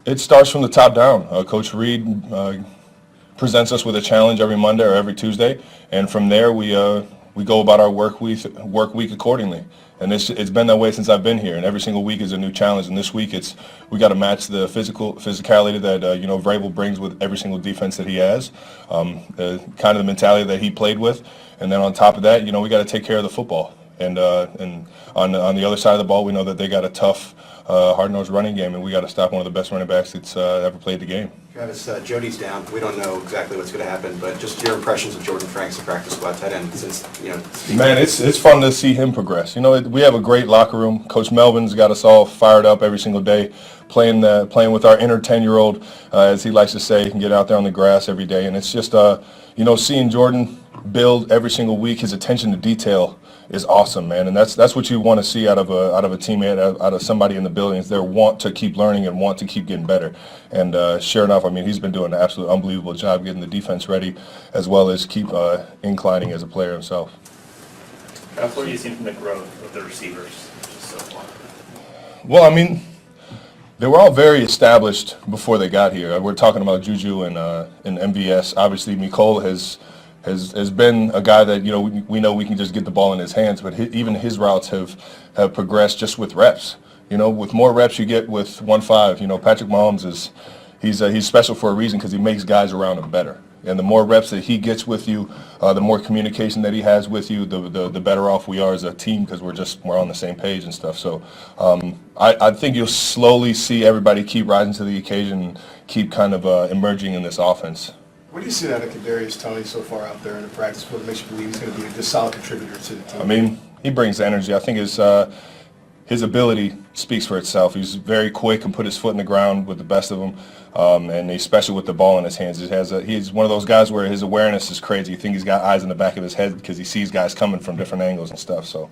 It starts from the top down. Coach Reed presents us with a challenge every Monday or every Tuesday, and from there we go about our work week accordingly. And it's been that way since I've been here. And every single week is a new challenge. And this week we got to match the physicality that Vrabel brings with every single defense that he has, kind of the mentality that he played with. And then on top of that, we got to take care of the football. And on the other side of the ball, we know that they got a tough, hard-nosed running game, and we got to stop one of the best running backs that's ever played the game. Travis, Jody's down. We don't know exactly what's going to happen, but just your impressions of Jordan Franks, the practice squad tight end, since Man, it's fun to see him progress. We have a great locker room. Coach Melvin's got us all fired up every single day, playing with our inner 10-year-old, as he likes to say, and get out there on the grass every day. And it's just seeing Jordan build every single week. His attention to detail is awesome, man, and that's what you want to see out of a teammate, out of somebody in the building. Is they want to keep learning and want to keep getting better. And sure enough, he's been doing an absolute unbelievable job getting the defense ready, as well as keep inclining as a player himself. What are you seeing from the growth of the receivers so far? Well, they were all very established before they got here. We're talking about Juju and MVS. Obviously, Nicole has been a guy that we know we can just get the ball in his hands, but even his routes have progressed just with reps. With more reps you get with 1-5. Patrick Mahomes he's special for a reason because he makes guys around him better. And the more reps that he gets with you, the more communication that he has with you, the better off we are as a team because we're on the same page and stuff. So I think you'll slowly see everybody keep rising to the occasion and keep kind of emerging in this offense. What do you see out of Kadarius Toney so far out there in the practice field that makes you believe he's going to be a good solid contributor to the team? He brings energy. I think his ability speaks for itself. He's very quick and put his foot in the ground with the best of them, and he's special with the ball in his hands. He's one of those guys where his awareness is crazy. You think he's got eyes in the back of his head because he sees guys coming from different angles and stuff. So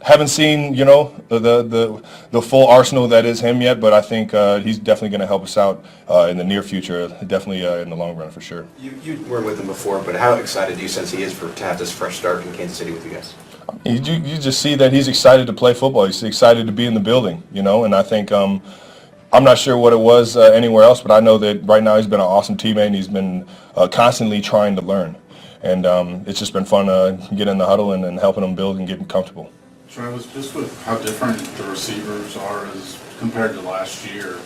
haven't seen the full arsenal that is him yet, but I think he's definitely going to help us out in the near future, definitely in the long run for sure. You were with him before, but how excited do you sense he is to have this fresh start in Kansas City with you guys? You just see that he's excited to play football. He's excited to be in the building, and I think I'm not sure what it was anywhere else, but I know that right now he's been an awesome teammate and he's been constantly trying to learn. And it's just been fun getting in the huddle and helping him build and getting comfortable. Travis, just with how different the receivers are as compared to last year,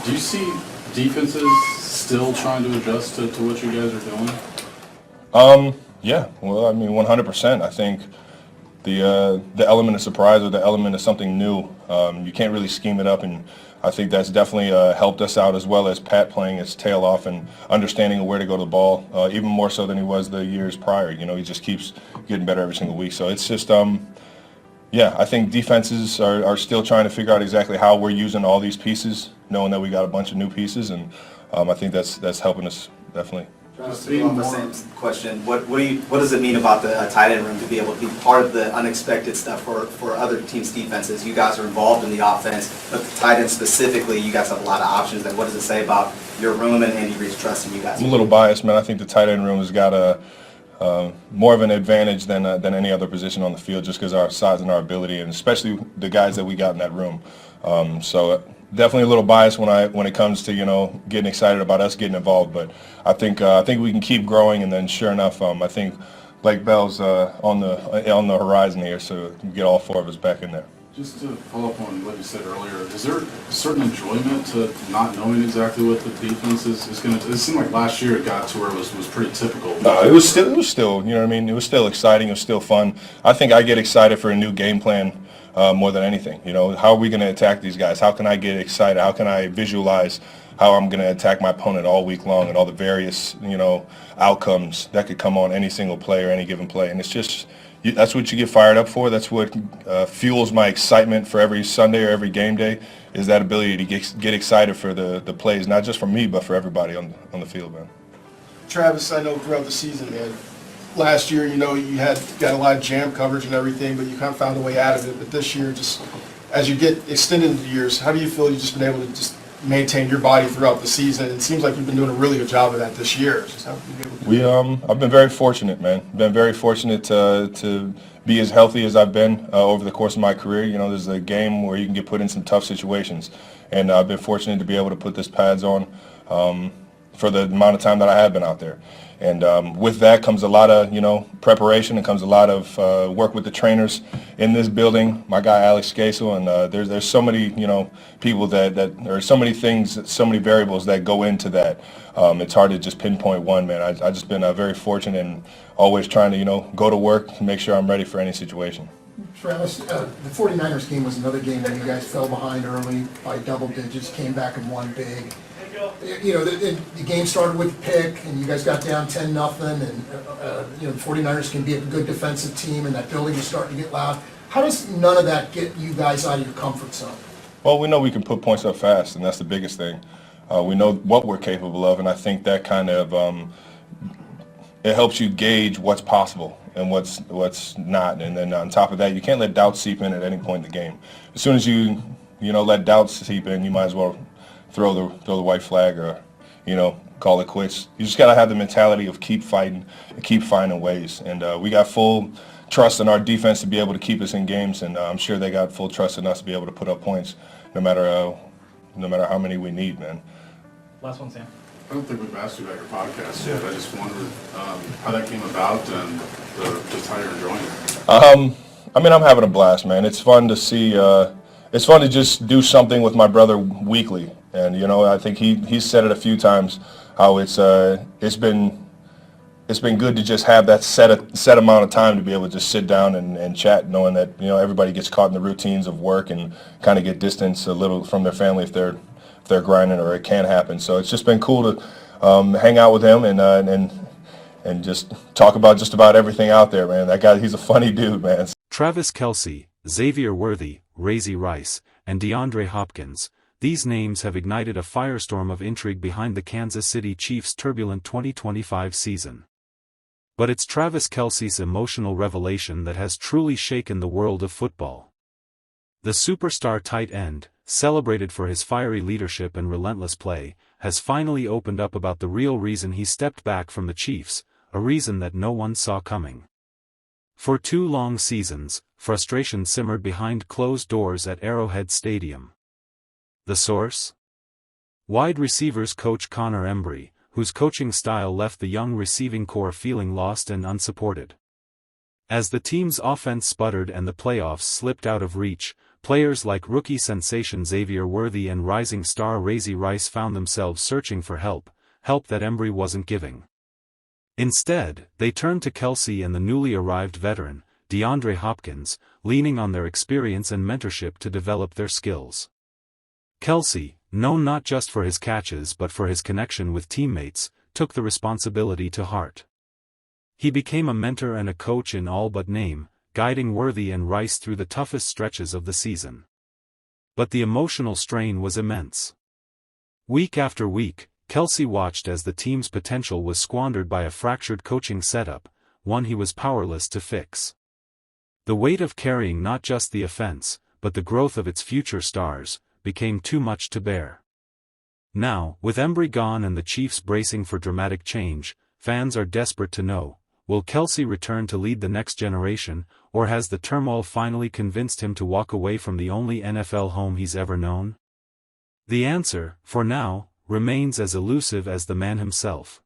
do you see defenses still trying to adjust to what you guys are doing? Yeah, well, 100%. I think the element of surprise or the element of something new, you can't really scheme it up, and I think that's definitely helped us out, as well as Pat playing his tail off and understanding where to go to the ball, even more so than he was the years prior. He just keeps getting better every single week. So it's just, I think defenses are still trying to figure out exactly how we're using all these pieces, knowing that we got a bunch of new pieces, and I think that's helping us definitely. Just on the same question, what does it mean about the tight end room to be able to be part of the unexpected stuff for other teams' defenses? You guys are involved in the offense, but the tight end specifically, you guys have a lot of options. And what does it say about your room and Andy Reid's trust in you guys? I'm a little biased, man. I think the tight end room has got more of an advantage than any other position on the field, just because of our size and our ability, and especially the guys that we got in that room. So definitely a little biased when it comes to getting excited about us getting involved, but I think we can keep growing, and then sure enough, I think Blake Bell's on the horizon here, so we get all four of us back in there. Just to follow up on what you said earlier, is there a certain enjoyment to not knowing exactly what the defense is going to? It seemed like last year it got to where it was pretty typical. No, it was still It was still exciting. It was still fun. I think I get excited for a new game plan more than anything. How are we going to attack these guys? How can I get excited? How can I visualize how I'm going to attack my opponent all week long and all the various outcomes that could come on any single play or any given play? And it's just that's what you get fired up for. That's what fuels my excitement for every Sunday or every game day, is that ability to get excited for the plays, not just for me, but for everybody on the field, man. Travis, I know throughout the season, man, last year, you got a lot of jam coverage and everything, but you kind of found a way out of it. But this year, just as you get extended into the years, how do you feel you've just been able to just maintain your body throughout the season? It seems like you've been doing a really good job of that this year. Just how have you been able to do that? I've been very fortunate, man. Been very fortunate to be as healthy as I've been over the course of my career. There's a game where you can get put in some tough situations, and I've been fortunate to be able to put this pads on for the amount of time that I have been out there. And with that comes a lot of, preparation, and comes a lot of work with the trainers in this building. My guy Alex Casel, and there's so many, people that or so many things, so many variables that go into that. It's hard to just pinpoint one, man. I just been very fortunate and always trying to, go to work to make sure I'm ready for any situation. Travis, the 49ers game was another game where you guys fell behind early by double digits, came back and won big. The game started with a pick, and you guys got down 10-0, and the 49ers can be a good defensive team, and that building is starting to get loud. How does none of that get you guys out of your comfort zone? Well, we know we can put points up fast, and that's the biggest thing. We know what we're capable of, and I think that kind of it helps you gauge what's possible and what's not. And then on top of that, you can't let doubt seep in at any point in the game. As soon as you let doubt seep in, you might as well throw the white flag or call it quits. You just got to have the mentality of keep fighting and keep finding ways. And we got full trust in our defense to be able to keep us in games, and I'm sure they got full trust in us to be able to put up points no matter how many we need, man. Last one, Sam. I don't think we've asked you about your podcast yet. I just wondered how that came about and just how you're enjoying it. I'm having a blast, man. It's fun to see. It's fun to just do something with my brother weekly, and I think he's said it a few times how it's been good to just have that set amount of time to be able to just sit down and chat, knowing that everybody gets caught in the routines of work and kind of get distance a little from their family if they're grinding, or it can happen. So it's just been cool to hang out with him and just talk about just about everything out there, man. That guy, he's a funny dude, man. Travis Kelce, Xavier Worthy, Razy Rice, and DeAndre Hopkins. These names have ignited a firestorm of intrigue behind the Kansas City Chiefs' turbulent 2025 season. But it's Travis Kelce's emotional revelation that has truly shaken the world of football. The superstar tight end, celebrated for his fiery leadership and relentless play, has finally opened up about the real reason he stepped back from the Chiefs, a reason that no one saw coming. For 2 long seasons, frustration simmered behind closed doors at Arrowhead Stadium. The source? Wide receivers coach Connor Embry, whose coaching style left the young receiving corps feeling lost and unsupported. As the team's offense sputtered and the playoffs slipped out of reach, players like rookie sensation Xavier Worthy and rising star Razy Rice found themselves searching for help that Embry wasn't giving. Instead, they turned to Kelce and the newly arrived veteran, DeAndre Hopkins, leaning on their experience and mentorship to develop their skills. Kelce, known not just for his catches but for his connection with teammates, took the responsibility to heart. He became a mentor and a coach in all but name, guiding Worthy and Rice through the toughest stretches of the season. But the emotional strain was immense. Week after week, Kelce watched as the team's potential was squandered by a fractured coaching setup, one he was powerless to fix. The weight of carrying not just the offense, but the growth of its future stars, became too much to bear. Now, with Embry gone and the Chiefs bracing for dramatic change, fans are desperate to know, will Kelce return to lead the next generation, or has the turmoil finally convinced him to walk away from the only NFL home he's ever known? The answer, for now, remains as elusive as the man himself.